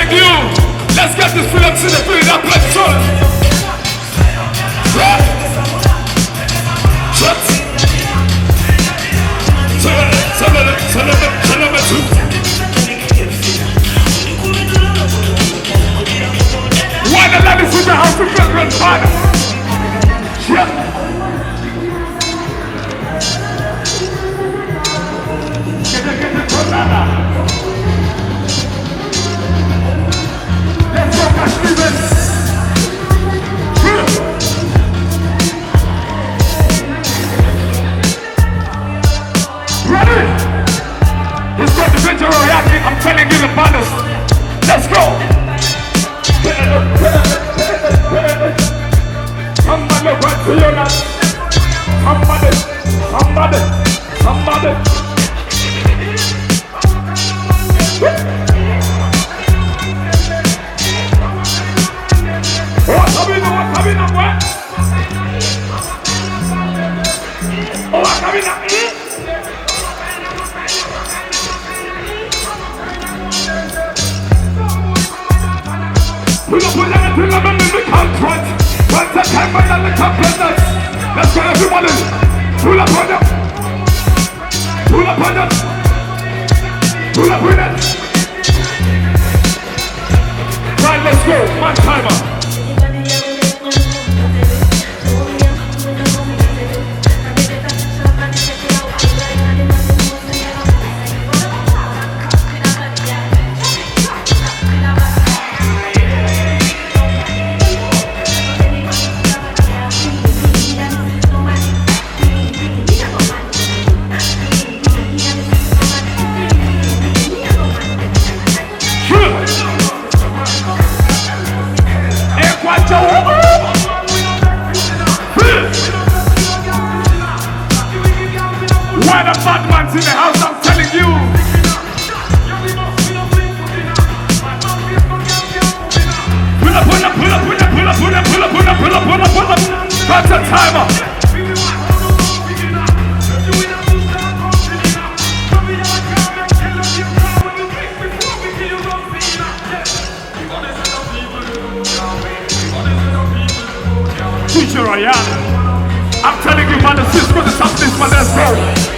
telling you, let's get this FreedomCity feeling that place solid. Why the ladies in the house of Federal Father? Let's go, Stevens. Ready? He's got the venture reacting. I'm telling you the bonus. Let's go. Somebody went to your nuts. Somebody. What? Pull up in the contract. Once a time when I look up business. Let's go everybody. Pull up on them. Right, let's go. One timer. Why the bad man's in the house, I'm telling you. Pull up. That's a timer. Teacher Ryan, I'm telling you, man, the system is something for this world.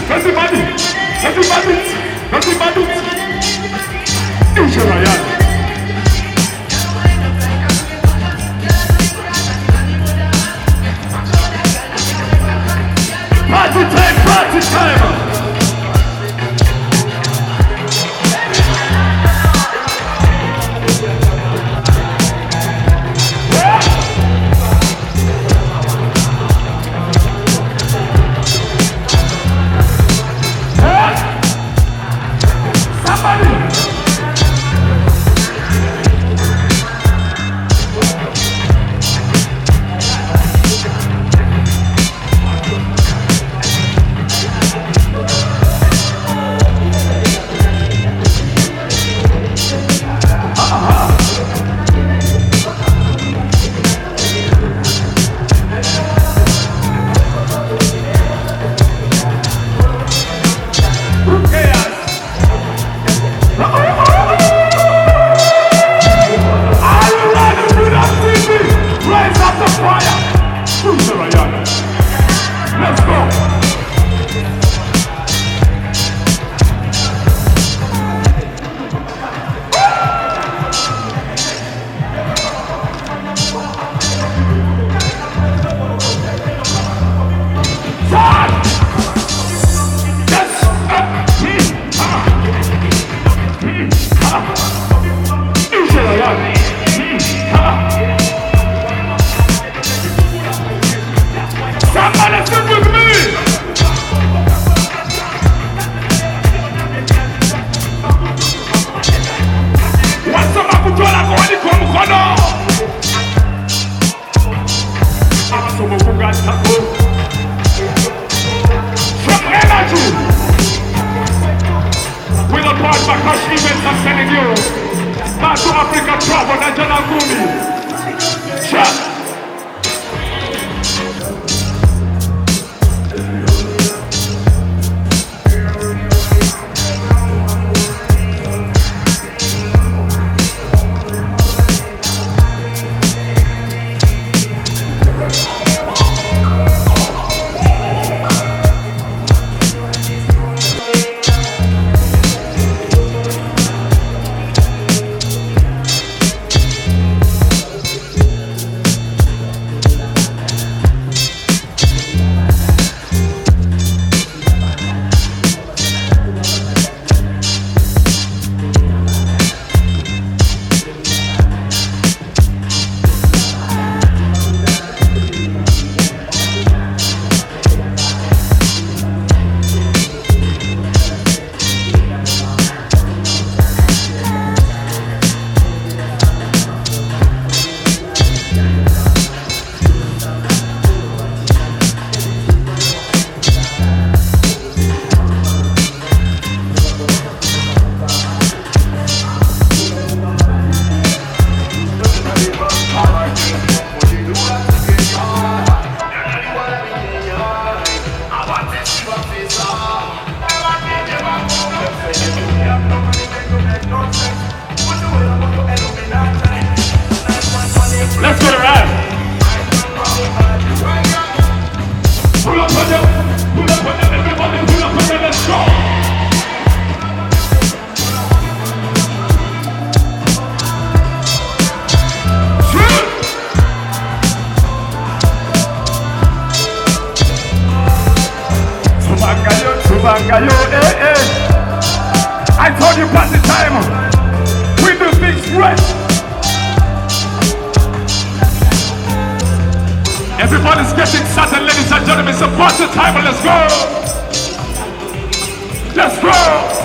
everybody, everybody, everybody. DJ Ryan. Party time, party time. Let's go. Somebody sing with me. What's up, Akutola? Go on, come on. From energy. With a part of cash events I'm sending you. Back to Africa travel, National Gumi. Check. Let's get around. Pull up on them, everybody, pull up on them, let's go. Tubangayo, I told you past the time. We do things right. Everybody's getting started, ladies and gentlemen. It's a party time, let's go. Let's go.